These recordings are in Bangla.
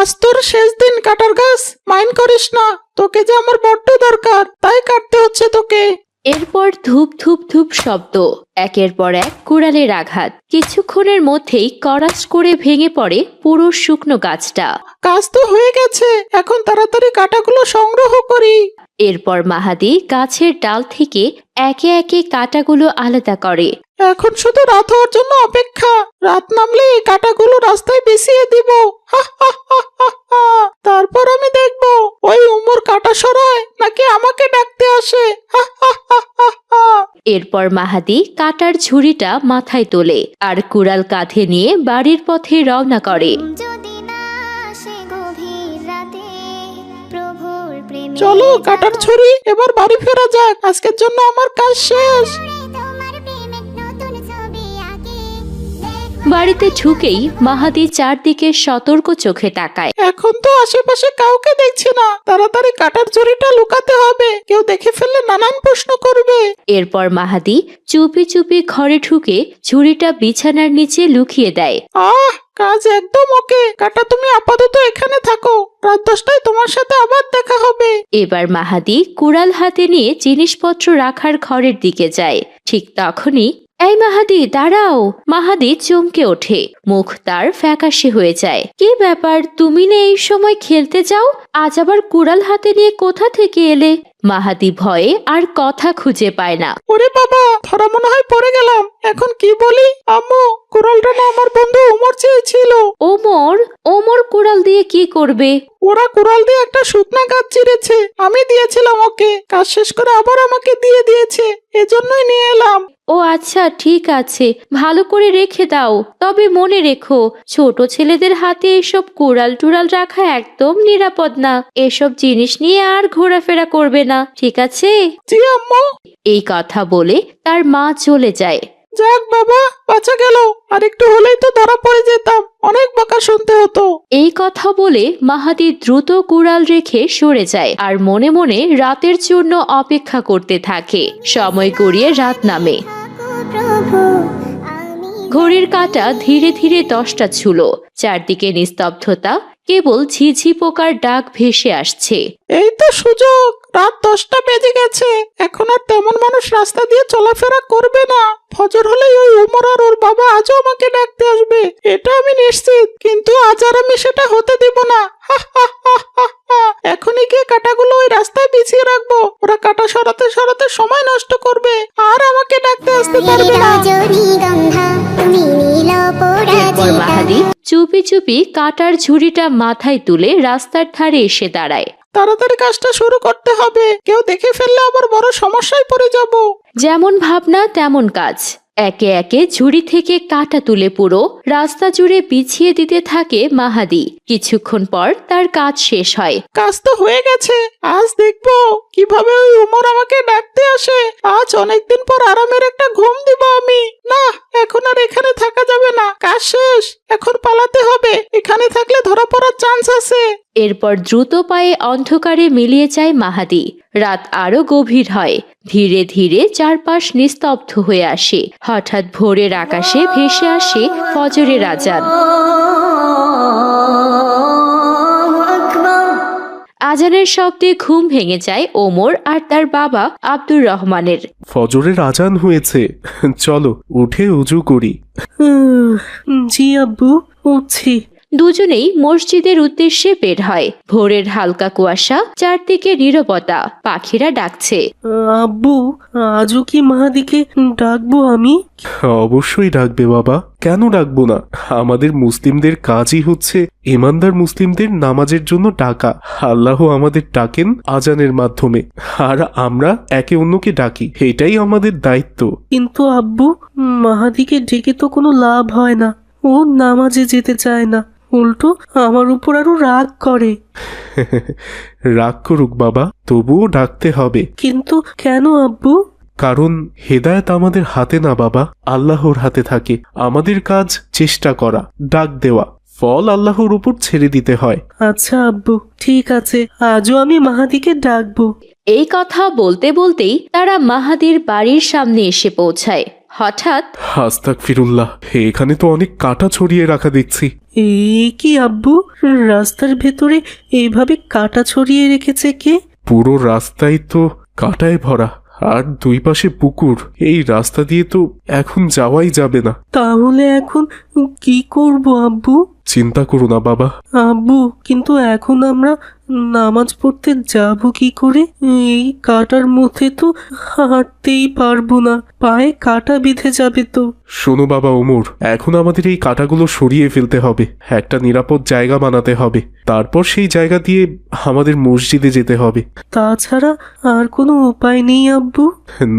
আজ তোর শেষ দিন কাটার গাছ, মাইন্ড করিস না, তোকে যে আমার বড্ড দরকার, তাই কাটতে হচ্ছে তোকে। এরপর ধূপ ধূপ ধূপ শব্দ, একের পর এক কুড়ালের আঘাত। কিছুক্ষণের মধ্যেই করাস করে ভেঙে পড়ে পুরো শুকনো গাছটা। কাজ তো হয়ে গেছে, এখন তাড়াতাড়ি কাটাগুলো সংগ্রহ করি। এরপর মাহাদি গাছের ডাল থেকে একে একে কাঁটাগুলো আলাদা করে। এখন শুধু রাত হওয়ার জন্য অপেক্ষা, রাত নামলে এই কাটাগুলো রাস্তায় বিছিয়ে দিব। তারপর আমি দেখব ওই উমর কাটা সরায় নাকি আমাকে ডাকতে আসে। এরপর মাহাদি কাটার ঝুড়িটা মাথায় তোলে আর কুড়াল কাঁধে নিয়ে বাড়ির পথে রওনা করে। চলো কাটার ছুরি, এবার বাড়ি ফেরা যাক, আজকের জন্য আমার কাজ শেষ। বাড়িতে ঢুকেই মাহাদি চারদিকে সতর্ক চোখে তাকায়। এখন তো আশেপাশে কাউকে দেখছি না, তাড়াতাড়ি কাটার ছুরিটা লুকাতে হবে, কেউ দেখে ফেললে নানান প্রশ্ন করবে। এরপর মাহাদি চুপি চুপি ঘরে ঢুকে ঝুড়িটা বিছানার নিচে লুকিয়ে দেয়। কাজ একদম ওকে, কাটা তুমি আপাতত এখানে থাকো, রাত 10টায় তোমার সাথে আবার দেখা হবে। এবার মাহাদি কুড়াল হাতে নিয়ে জিনিসপত্র রাখার ঘরের দিকে যায়। ঠিক তখনই, এই মাহাদি দাঁড়াও! মাহাদি চমকে ওঠে, মুখ তার ফ্যাকাশে হয়ে যায়। কি ব্যাপার, তুমি না এই সময় খেলতে যাও, আজ আবার কুড়াল হাতে নিয়ে কোথা থেকে এলে? মাহাদি ভয়ে আর কথা খুঁজে পায় না। ওরে বাবা, ধরা মনে হয় পড়ে গেলাম, এখন কি বলি? আম্মু, কুড়ালটা না আমার বন্ধু ওমর চেয়েছিল। ওমর? ওমর কুড়াল দিয়ে কি করবে? ওরা কুড়াল দিয়ে একটা শুকনা গাছ চিরেছে, আমি দিয়েছিলাম ওকে, কাজ শেষ করে আবার আমাকে দিয়ে দিয়েছে, এজন্যই নিয়ে এলাম। ও আচ্ছা, ঠিক আছে, ভালো করে রেখে দাও। তবে মনে রেখো, ছোট ছেলেদের হাতে এসব কুড়াল টুড়াল রাখা একদম নিরাপদ না। এসব জিনিস নিয়ে আর ঘোরাফেরা করবে না, ঠিক আছে? জি আম্মু। এই কথা বলে তার মা চলে যায়। যাক বাবা, বাঁচা গেল, আর একটু হলেই তো ধরা পড়ে যেতাম, অনেক বকা শুনতে হতো। এই কথা বলে মাহাদি দ্রুত কুড়াল রেখে সরে যায় আর মনে মনে রাতের জন্য অপেক্ষা করতে থাকে। সময় গড়িয়ে রাত নামে। ঘড়ির কাঁটা ধীরে ধীরে 10টা ছুঁল। চারদিকে নিস্তব্ধতা, কেবল ঝিঝি পোকার ডাক ভেসে আসছে। এই তো সুযোগ, রাত 10টা বেজে গেছে, এখন আর তেমন মানুষ রাস্তা দিয়ে চলাফেরা করবে না। ফজর হলেই ওই উমর আর ওর বাবা আজও আমাকে ডাকতে আসবে, এটা আমি নিশ্চিত। কিন্তু আজ আর আমি সেটা হতে দিব না। এখনই গিয়ে কাটাগুলো ওই রাস্তায় বিছিয়ে রাখবো, ওরা কাটা সরাতে সরাতে সময় নষ্ট করবে, আর আমাকে ডাকতে আসতে পারবে না। এরপর মাহাদি চুপি চুপি কাটার ঝুড়িটা মাথায় তুলে রাস্তার ধারে এসে দাঁড়ায়। তাড়াতাড়ি কাজটা শুরু করতে হবে, কেউ দেখে ফেললে আবার বড় সমস্যায় পড়ে যাব। যেমন ভাবনা তেমন কাজ। একে একে ঝুড়ি থেকে কাটা তুলে পুরো রাস্তা জুড়ে বিছিয়ে দিতে থাকে মাহাদি। কিছুক্ষণ পর তার কাজ শেষ হয়। কাজ তো হয়ে গেছে, আজ দেখবো কিভাবে ওই উমর আমাকে ডাকতে আসে। আজ অনেকদিন পর আরামের একটা ঘুম দিব আমি। না, এখন আর এখানে থাকা যাবে না, কাজ শেষ, এখন পালাতে হবে, এখানে থাকলে ধরা পড়ার চান্স আছে। এরপর দ্রুত পায়ে অন্ধকারে মিলিয়ে যায় মাহাদি। রাত আরো গভীর হয়, ধীরে ধীরে চারপাশ নিস্তব্ধ হয়ে আসে। হঠাৎ ভোরের আকাশে ভেসে আসে ফজরের আজান। আজানের শব্দে ঘুম ভেঙে যায় ওমর আর তার বাবা আব্দুর রহমানের। ফজরের আজান হয়েছে, চলো উঠে উজু করি। জি আব্বু, উঠছি। দুজনেই মসজিদের উদ্দেশ্যে বের হয়। ভোরের হালকা কুয়াশা, চারদিকে নীরবতা, পাখিরা ডাকছে। আব্বু, আজও কি মাহাদিকে ডাকবো আমি? অবশ্যই ডাকবে বাবা, কেন ডাকবো না? আমাদের মুসলিমদের কাজই হচ্ছে ইমানদার মুসলিমদের নামাজের জন্য ডাকা। আল্লাহ আমাদের ডাকেন আজানের মাধ্যমে, আর আমরা একে অন্যকে ডাকি, এটাই আমাদের দায়িত্ব। কিন্তু আব্বু, মাহাদিকে ডেকে তো কোনো লাভ হয় না, ও নামাজে যেতে চায় না, উল্টো আমার উপর আরো রাগ করে। রাগ করুক বাবা, তবুও ডাকতে হবে। কিন্তু কেন আব্বু? কারণ হেদায়েত আমাদের হাতে না বাবা, আল্লাহর হাতে থাকে। আমাদের কাজ চেষ্টা করা, ডাক দেওয়া, ফল আল্লাহর উপর ছেড়ে দিতে হয়। আচ্ছা আব্বু, ঠিক আছে, আজও আমি মাহাদিকে ডাকবো। এই কথা বলতে বলতেই তারা মাহাদির বাড়ির সামনে এসে পৌঁছায়। হঠাৎ আস্তাগফিরুল্লাহ, এখানে তো অনেক কাঁটা ছড়িয়ে রাখা দেখছি। কি আব্বু, রাস্তার ভেতরে এইভাবে কাটা ছড়িয়ে রেখেছে কে? পুরো রাস্তায় তো কাঁটায় ভরা, আর দুই পাশে পুকুর। এই রাস্তা দিয়ে তো এখন যাওয়াই যাবে না। তাহলে এখন কি করব আব্বু? চিন্তা করো না বাবা। আব্বু, কিন্তু এখন আমরা নামাজ পড়তে যাব কি করে? এই কাটার মধ্যে তো হাঁটতেই পারবো না, পায়ে কাটা বিঁধে যাবে তো। শোনো বাবা ওমর, এখন আমাদের এই কাঁটাগুলো সরিয়ে ফেলতে হবে, একটা নিরাপদ জায়গা বানাতে হবে, তারপর সেই জায়গা দিয়ে আমাদের মসজিদে যেতে হবে। তাছাড়া আর কোনো উপায় নেই আব্বু?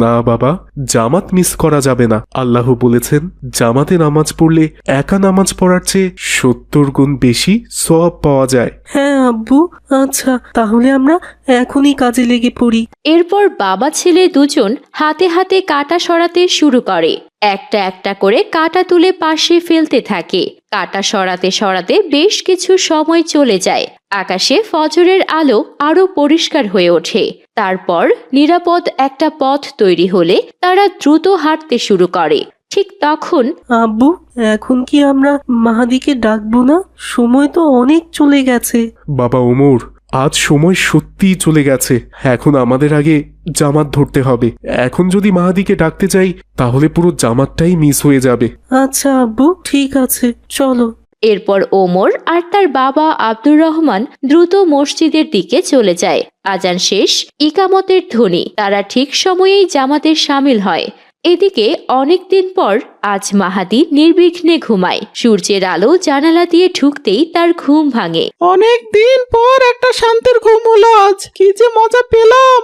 না বাবা, জামাত মিস করা যাবে না। আল্লাহ বলেছেন, জামাতে নামাজ পড়লে একা নামাজ পড়ার চেয়ে 70 গুণ বেশি সওয়াব পাওয়া যায়। হ্যাঁ আব্বু, আচ্ছা তাহলে আমরা এখনই কাজে লেগে পড়ি। এরপর বাবা ছেলে দুজন হাতে হাতে কাঁটা সরাতে শুরু করে। একটা একটা করে কাঁটা তুলে পাশে ফেলতে থাকে। কাঁটা সরাতে সরাতে বেশ কিছু সময় চলে যায়। আকাশে ফজরের আলো আরো পরিষ্কার হয়ে ওঠে। তারপর নিরাপদ একটা পথ তৈরি হলে তারা দ্রুত হাঁটতে শুরু করে। ঠিক তখন আব্বু, এখন কি আমরা মাহাদিকে ডাকবো না? সময় তো অনেক চলে গেছে। বাবা ওমর, আজ সময় সত্যিই চলে গেছে। এখন আমাদের আগে জামাত ধরতে হবে। এখন যদি মাহাদিকে ডাকতে যাই তাহলে পুরো জামাতটাই মিস হয়ে যাবে। আচ্ছা আব্বু, ঠিক আছে, চলো। এরপর ওমর আর তার বাবা আব্দুর রহমান দ্রুত মসজিদের দিকে চলে যায়। আজান শেষ, ইকামতের ধ্বনি, তারা ঠিক সময়েই জামাতে সামিল হয়। এদিকে অনেকদিন পর আজ মাহাদি নির্বিঘ্নে ঘুমায়। সূর্যের আলো জানালা দিয়ে ঢুকতেই তার ঘুম ভাঙে। অনেক দিন পর একটা শান্তির ঘুম হলো আজ। কি যে মজা পেলাম!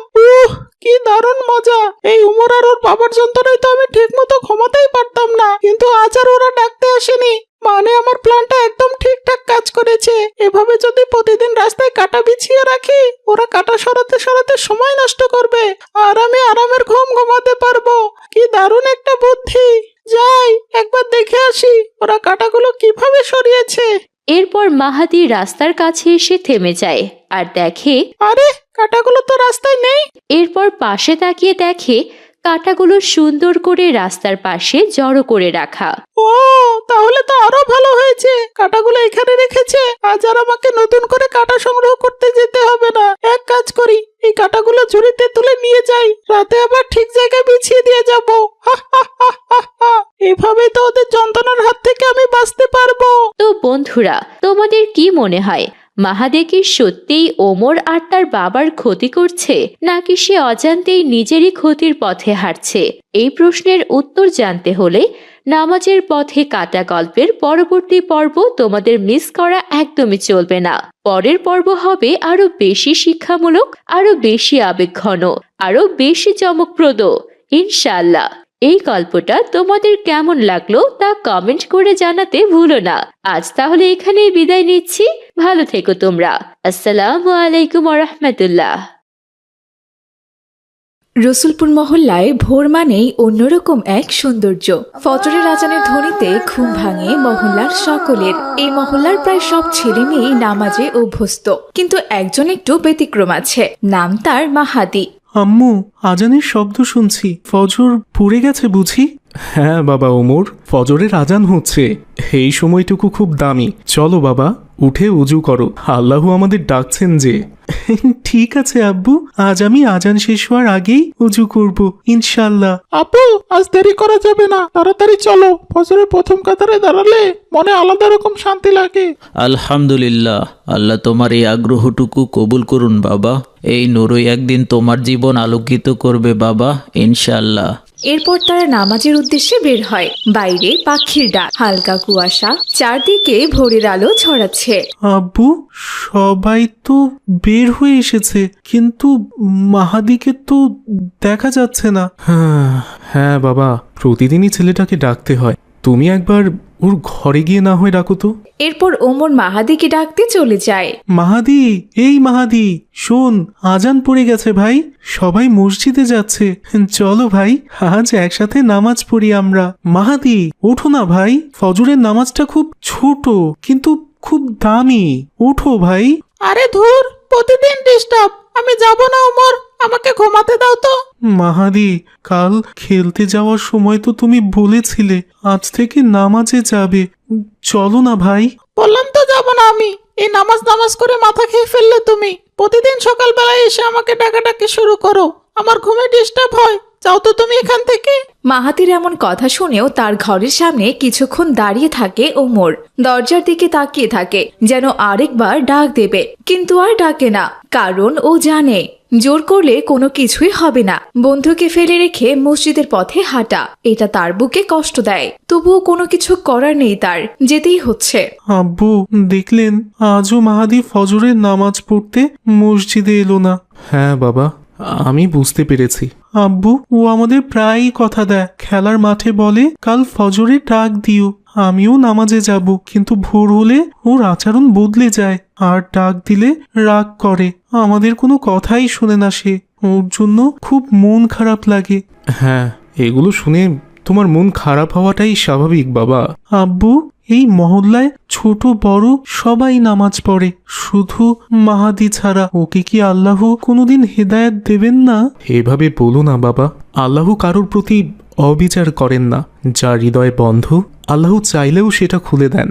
কি দারুণ মজা! এই উমর আর ওর বাবার যন্ত্রণায় তো আমি ঠিক মতো ঘুমাতেই পারতাম না, কিন্তু আজ আর ওরা ডাকতে আসেনি। মানে আমার প্ল্যানটা একদম ঠিকঠাক কাজ করেছে। এভাবে যদি প্রতিদিন রাস্তায় কাটা বিছিয়ে রাখি, ওরা কাটা সরাতে সরাতে সময় নষ্ট করবে, আর আমি আরামের ঘুম ঘুমাতে পারবো। কি দারুণ একটা বুদ্ধি! যাই, একবার দেখে আসি ওরা কাটাগুলো কিভাবে সরিয়েছে। এরপর মাহাদি রাস্তার কাছে এসে থেমে যায় আর দেখে, আরে, কাটাগুলো তো রাস্তায় নেই। এরপর পাশে তাকিয়ে দেখে কাঁটাগুলো সুন্দর করে রাস্তার পাশে জড়ো করে রাখা। ও, তাহলে তো আরো ভালো হয়েছে, কাটাগুলো এখানে রেখেছে। আজ আর আমাকে নতুন করে কাটা সংগ্রহ করতে যেতে হবে না। এক কাজ করি, এই কাটাগুলো ঝুড়িতে তুলে নিয়ে যাই, রাতে আবার ঠিক জায়গায় বিছিয়ে দিয়ে যাবো। এভাবে তো ওদের যন্ত্রণার হাত থেকে আমি বাঁচতে পারবো। তো বন্ধুরা, তোমাদের কি মনে হয়, মাহাদি কি সত্যিই ওমর আর তার বাবার ক্ষতি করছে, নাকি সে অজান্তেই নিজেরই ক্ষতির পথে হাঁটছে? এই প্রশ্নের উত্তর জানতে হলে নামাজের পথে কাটা গল্পের পরবর্তী পর্ব তোমাদের মিস করা একদমই চলবে না। পরের পর্ব হবে আরো বেশি শিক্ষামূলক, আরো বেশি আবেগঘন, আরো বেশি চমকপ্রদ, ইনশাআল্লাহ। এই গল্পটা তোমাদের কেমন লাগলো তা কমেন্ট করে জানাতে ভুলো না। আজ তাহলে এখানেই বিদায় নিচ্ছি। ভালো থেকো তোমরা। আসসালামু আলাইকুম ওয়া রাহমাতুল্লাহ। রসুলপুর মহল্লায় ভোর মানেই অন্যরকম এক সৌন্দর্য। ফজরের আজানের ধ্বনিতে ঘুম ভাঙে মহল্লার সকলের। এই মহল্লার প্রায় সব ছেলে মেয়ে নামাজে অভ্যস্ত, কিন্তু একজন একটু ব্যতিক্রম আছে, নাম তার মাহাদি। আম্মু, আজানের শব্দ শুনছি, ফজর পুড়ে গেছে বুঝি? হ্যাঁ বাবা ওমর, ফজরের আজান হচ্ছে। এই সময়টুকু খুব দামি। চলো বাবা, উঠে উজু করো, আল্লাহ আমাদের ডাকছেন যে। ঠিক আছে আব্বু, আজ আমি আজান শেষ হওয়ার আগেই উজু করব ইনশাল্লাহ। আপু, আজ দেরি করা যাবে না, তাড়াতাড়ি চলো। ফজরের প্রথম কাতারে দাঁড়ালে মনে আলাদা রকম শান্তি লাগে। আলহামদুলিল্লাহ, আল্লাহ তোমার এই আগ্রহটুকু কবুল করুন বাবা। এই নূরই একদিন তোমার জীবন আলোকিত করবে বাবা, ইনশাআল্লাহ। এরপর তারা নামাজের উদ্দেশ্যে বের হয়। বাইরে পাখির ডাক, হালকা কুয়াশা, চারদিকে ভোরের আলো ছড়াচ্ছে। আব্বু, সবাই তো বের হয়ে এসেছে, কিন্তু মাহাদিকে তো দেখা যাচ্ছে না। হ্যাঁ বাবা, প্রতিদিনই ছেলেটাকে ডাকতে হয়। তুমি একবার ওর ঘরে গিয়ে না হয় ডাকো তো। এরপর ওমর মাহাদিকে ডাকতে চলে যায়। মাহাদি, এই মাহাদি, শোন, আজান পড়ে গেছে ভাই, সবাই মসজিদে যাচ্ছে, চলো ভাই, আজ একসাথে নামাজ পড়ি আমরা। মাহাদি, ওঠো না ভাই, ফজরের নামাজটা খুব ছোট কিন্তু খুব দামি, ওঠো ভাই। আরে ধুর, প্রতিদিন ডিস্টার্ব। আমি যাব না ওমর, আমাকে ঘুমাতে দাও তো। মাহাদি, কাল খেলতে যাওয়ার সময় তো তুমি বলেছিলে আজ থেকে নামাজে যাবে, চলো না ভাই। বললাম তো যাব না আমি। এই নামাজ নামাজ করে মাথা খেয়ে ফেললে তুমি। প্রতিদিন সকালবেলায় এসে আমাকে ডাকাডাকি শুরু করো, আমার ঘুমে ডিস্টার্ব হয়। যাও তো তুমি এখান থেকে। মাহাতির এমন কথা শুনেও তার ঘরের সামনে কিছুক্ষণ দাঁড়িয়ে থাকে ওমর। দরজার দিকে তাকিয়ে থাকে যেন আরেকবার ডাক দেবে, কিন্তু আর ডাকে না, কারণ ও জানে জোর করলে কোনো কিছুই হবে না। বন্ধুকে ফেলে রেখে মসজিদের পথে হাঁটা, এটা তার বুকে কষ্ট দেয়, তবুও কোনো কিছু করার নেই, তার যেতেই হচ্ছে। আব্বু, দেখলেন আজও মাহাদি ফজরের নামাজ পড়তে মসজিদে এলো না। হ্যাঁ বাবা, আমি বুঝতে পেরেছি। আব্বু, ও আমাদের প্রায়ই কথা দেয়, খেলার মাঠে বলে কাল ফজরে ডাক দিও, আমিও নামাজে যাব, কিন্তু ভোর হলে ওর আচরণ বদলে যায়, আর ডাক দিলে রাগ করে, আমাদের কোনো কথাই শোনে না সে। ওর জন্য খুব মন খারাপ লাগে। হ্যাঁ, এগুলো শুনে তোমার মন খারাপ হওয়াটাই স্বাভাবিক বাবা। আব্বু, এই মহল্লায় ছোট বড় সবাই নামাজ পড়ে, শুধু মাহাদি ছাড়া। ওকে কি আল্লাহ কোনোদিন হেদায়েত দেবেন না? এভাবে বলো না বাবা, আল্লাহ কারোর প্রতি অবিচার করেন না। যার হৃদয় বন্ধ, আল্লাহ চাইলেও সেটা খুলে দেন।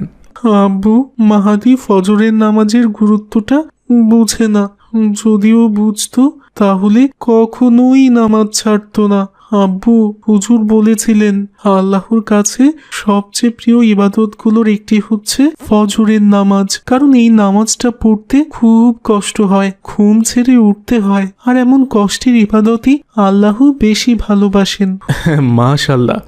আব্বু, মাহাদি ফজরের নামাজের গুরুত্বটা বুঝে না, যদিও বুঝতো তাহলে কখনোই নামাজ ছাড়তো না। আব্বু, হুজুর বলেছিলেন আল্লাহর কাছে সবচেয়ে প্রিয় ইবাদতগুলোর একটি হচ্ছে ফজরের নামাজ, কারণ এই নামাজটা পড়তে খুব কষ্ট হয়, ঘুম ছেড়ে উঠতে হয়, আর এমন কষ্টের ইবাদতই আল্লাহ বেশি ভালোবাসেন। মাশাআল্লাহ,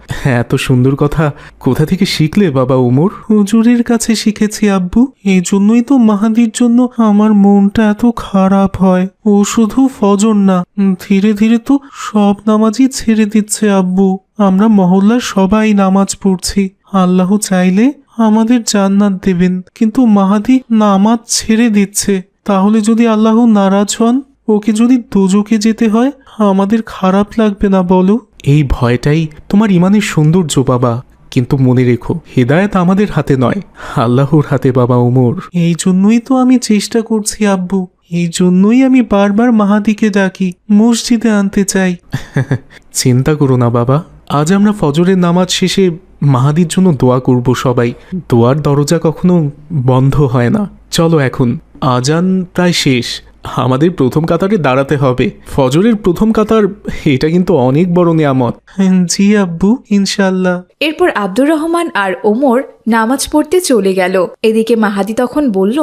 এত সুন্দর কথা কোথা থেকে শিখলে বাবা ওমর? হুজুরের কাছে শিখেছি আব্বু, এই জন্যই তো মাহাদির জন্য আমার মনটা এত খারাপ হয়। ও শুধু ফজর না, ধীরে ধীরে তো সব নামাজই ছেড়ে দিচ্ছে আব্বু। আমরা মহল্লার সবাই নামাজ পড়ছি, আল্লাহ চাইলে আমাদের জান্নাত দেবেন, কিন্তু মাহাদি নামাজ ছেড়ে দিচ্ছে। তাহলে যদি আল্লাহ নারাজ হন, ওকে যদি দোজখে যেতে হয়, আমাদের খারাপ লাগবে না বলো? এই ভয়টাই তোমার ইমানের সৌন্দর্য বাবা। কিন্তু মনে রেখো, হেদায়েত আমাদের হাতে নয়, আল্লাহর হাতে বাবা ওমর। এই জন্যই তো আমি চেষ্টা করছি আব্বু, এই জন্যই আমি বারবার মাহাদিকে ডাকি, মসজিদে আনতে চাই। চিন্তা করো না বাবা, আজ আমরা ফজরের নামাজ শেষে মাহাদির জন্য দোয়া করব সবাই। দোয়ার দরজা কখনো বন্ধ হয় না। চলো এখন, আজান প্রায় শেষ, আমাদের প্রথম কাতারে দাঁড়াতে হবে। ফজরের প্রথম কাতার, এটা কিন্তু অনেক বড় নিয়ামত। জি আব্বু, ইনশাল্লাহ। এরপর আব্দুর রহমান আর ওমর নামাজ পড়তে চলে গেল। এদিকে মাহাদি তখন বলল,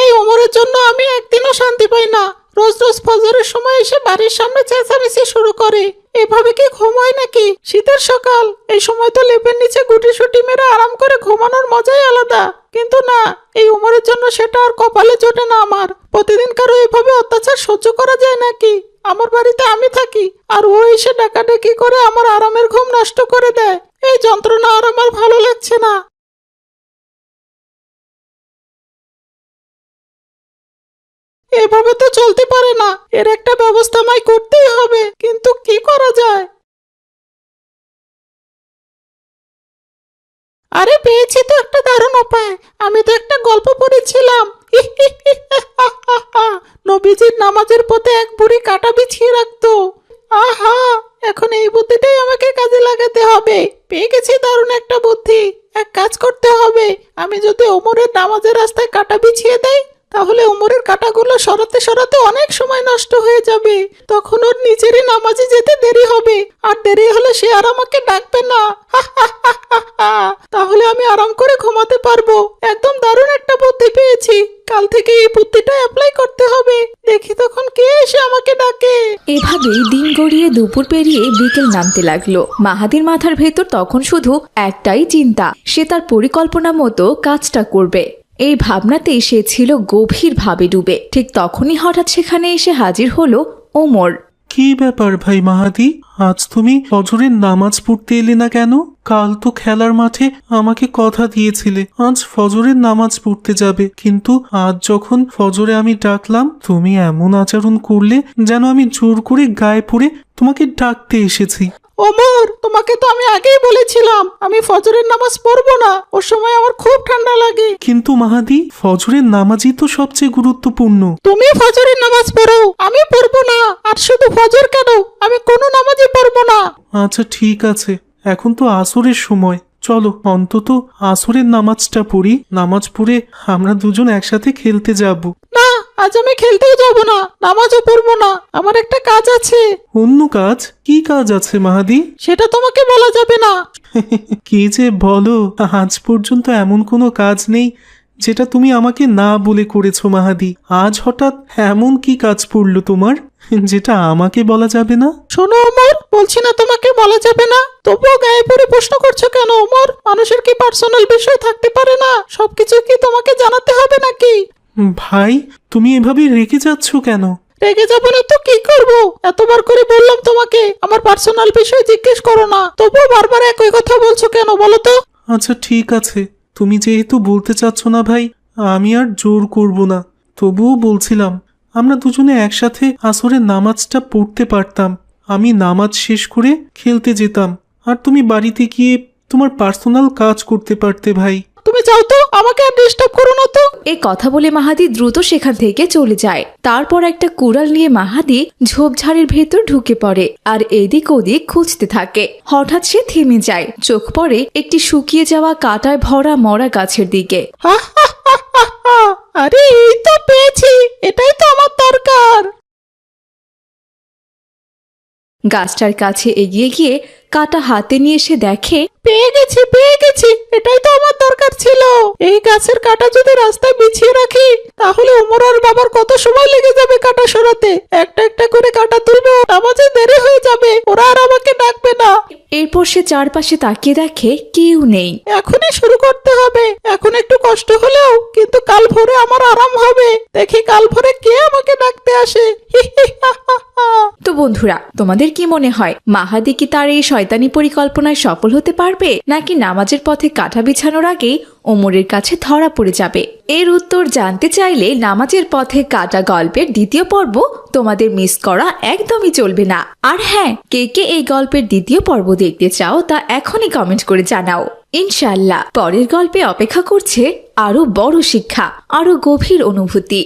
এই ওমরের জন্য আমি একদিনও শান্তি পাই না। রোজ রোজ ফজরের সময় এসে বাড়ির সামনে চেঁচামেচি শুরু করে। এভাবে কি ঘুম হয় নাকি? শীতের সকাল, এই সময় তো লেপের নিচে গুটিসুটি মেরে আরাম করে ঘুমানোর মজাই আলাদা। কিন্তু না, এই ওমরের জন্য সেটা আর কপালে জোটে না আমার। প্রতিদিন কারো এভাবে অত্যাচার সহ্য করা যায় নাকি? আমার বাড়িতে আমি থাকি, আর ও এসে ডাকাডাকি করে আমার আরামের ঘুম নষ্ট করে দেয়। এই যন্ত্রণা আর আমার ভালো লাগছে না। এভাবে তো চলতে পারে না, এর একটা ব্যবস্থা আমায় করতেই হবে, কিন্তু কি করা যায়? আরে পেয়েছি তো একটা দারুণ উপায়। আমি তো একটা গল্প পড়েছিলাম। নবীজির নামাজের পথে এক বুড়ি কাঁটা বিছিয়ে রাখতো। আহা, এখন এই বুদ্ধিটাই আমাকে কাজে লাগাতে হবে। পেয়ে গেছি দারুণ একটা বুদ্ধি। এক কাজ করতে হবে, আমি যদি ওমরের নামাজের রাস্তায় কাঁটা বিছিয়ে দেই, তাহলে ওমরের কাঁটাগুলো সরাতে সরাতে অনেক সময় নষ্ট হয়ে যাবে। তখন ওর নিজেরই নামাজে যেতে দেরি হবে, আর দেরি হলে সে আর আমাকে ডাকবে না। তাহলে আমি আরাম করে ঘুমাতে পারবো। একদম দারুণ একটা বুদ্ধি পেয়েছি। কাল থেকে এই বুদ্ধিটা অ্যাপ্লাই করতে হবে। দেখি তখন কে এসে আমাকে ডাকে। এভাবেই দিন গড়িয়ে দুপুর পেরিয়ে বিকেল নামতে লাগলো। মাহাদির মাথার ভেতর তখন শুধু একটাই চিন্তা, সে তার পরিকল্পনা মতো কাজটা করবে। এই ভাবনাতেই সে ছিল গভীরভাবে ডুবে। ঠিক তখনই হঠাৎ সেখানে এসে হাজির হলো ওমর। কি ব্যাপার ভাই মাহাদি, আজ তুমি ফজরের নামাজ পড়তে এলে না কেন? কাল তো খেলার মাঠে আমাকে কথা দিয়েছিলে আজ ফজরের নামাজ পড়তে যাবে, কিন্তু আজ যখন ফজরে আমি ডাকলাম, তুমি এমন আচরণ করলে যেন আমি জোর করে গায়ে পড়ে তোমাকে ডাকতে এসেছি। ওমর, তোমাকে তো আমি আগেই বলেছিলাম আমি ফজরের নামাজ পড়বো না। ওর সময় আমার খুব ঠান্ডা লাগে। কিন্তু মাহাদি, ফজরের নামাজই তো সবচেয়ে গুরুত্বপূর্ণ। তুমি ফজরের নামাজ পড়ো, আমি পড়বো না। আর শুধু ফজর কেন, আমি কোনো নামাজই পড়বো না। আচ্ছা ঠিক আছে, এখন তো আসরের সময়, চলো অন্তত আসরের নামাজটা পড়ি, নামাজ পড়ে আমরা দুজন একসাথে খেলতে যাব। না, আজ আমি খেলতেও যাব না, নামাজও পড়বো না, আমার একটা কাজ আছে। অন্য কাজ? কি কাজ আছে মাহাদি? সেটা তোমাকে বলা যাবে না। কি যে বলো, আজ পর্যন্ত এমন কোনো কাজ নেই যেটা তুমি আমাকে না বলে করেছো মাহাদি। আজ হঠাৎ এমন কি কাজ পড়লো তোমার যেটা আমাকে বলা যাবে না? শোনো ওমর, বলছি না তোমাকে বলা যাবে না, তবুও গায়ে পড়ে প্রশ্ন করছো কেন ওমর? মানুষের কি পার্সোনাল বিষয় থাকতে পারে না? সবকিছু কি তোমাকে জানাতে হবে নাকি? ভাই, তুমি এভাবে রেগে যাচ্ছ কেন? রেগে যাবো না তো কি করবো? এতবার করে বললাম তোমাকে আমার পার্সোনাল বিষয় জিজ্ঞেস করো না, তবুও বারবার একই কথা বলছো কেন বলো তো? আচ্ছা ঠিক আছে, তুমি যেহেতু বলতে চাচ্ছ না ভাই, আমি আর জোর করব না। তবুও বলছিলাম, আমরা দুজনে একসাথে আসরের নামাজটা পড়তে পারতাম। আমি নামাজ শেষ করে খেলতে যেতাম, আর তুমি বাড়িতে গিয়ে তোমার পার্সোনাল কাজ করতে পারতে ভাই। তুমি যাও তো, আমাকে আর ডিস্টার্ব করো না তো। এই কথা বলে মাহাদি দ্রুত সেখান থেকে চলে যায়। তারপর একটা কুড়াল নিয়ে মাহাদি ঝোপঝাড়ের ভেতর ঢুকে পড়ে আর এদিক ওদিক খুঁজতে থাকে। হঠাৎ সে থেমে যায়, চোখ পড়ে একটি শুকিয়ে যাওয়া কাঁটায় ভরা মরা গাছের দিকে। আরে এই তো পেয়েছি, এটাই তো আমার দরকার। গাছটার কাছে এগিয়ে গিয়ে কাঁটা হাতে নিয়ে সে দেখে পেয়ে গেছি, এটাই তো আমার দরকার ছিল। এই গাছের কাঁটা যদি রাস্তায় বিছিয়ে রাখি তাহলে ওমর আর বাবার কত সময় লেগে যাবে কাঁটা সরাতে। একটা একটা করে কাঁটা তুলবে, নামাজে দেরি হয়ে যাবে, ওরা আর আমাকে ডাকবে না। এরপর সে চারপাশে তাকিয়ে দেখে কেউ নেই। এখনই শুরু করতে হবে, এখন একটু কষ্ট হলেও কিন্তু কাল ভোরে আমার আরাম হবে। দেখি কাল ভোরে কে আমাকে ডাকতে আসে। তো বন্ধুরা, তোমাদের কি মনে হয় মাহাদি কি তার এই শয়তানি পরিকল্পনায় সফল হতে পারবে, নাকি নামাজের পথে কাঁটা বিছানোর আগেই ওমরের কাছে ধরা পড়ে যাবে? এর উত্তর জানতে চাইলে নামাজের পথে কাঁটা গল্পের দ্বিতীয় পর্ব তোমাদের মিস করা একদমই চলবে না। আর হ্যাঁ, কে কে এই গল্পের দ্বিতীয় পর্ব দেখতে চাও তা এখনই কমেন্ট করে জানাও। ইনশাআল্লাহ পরের গল্পে অপেক্ষা করছে আরো বড় শিক্ষা, আরো গভীর অনুভূতি।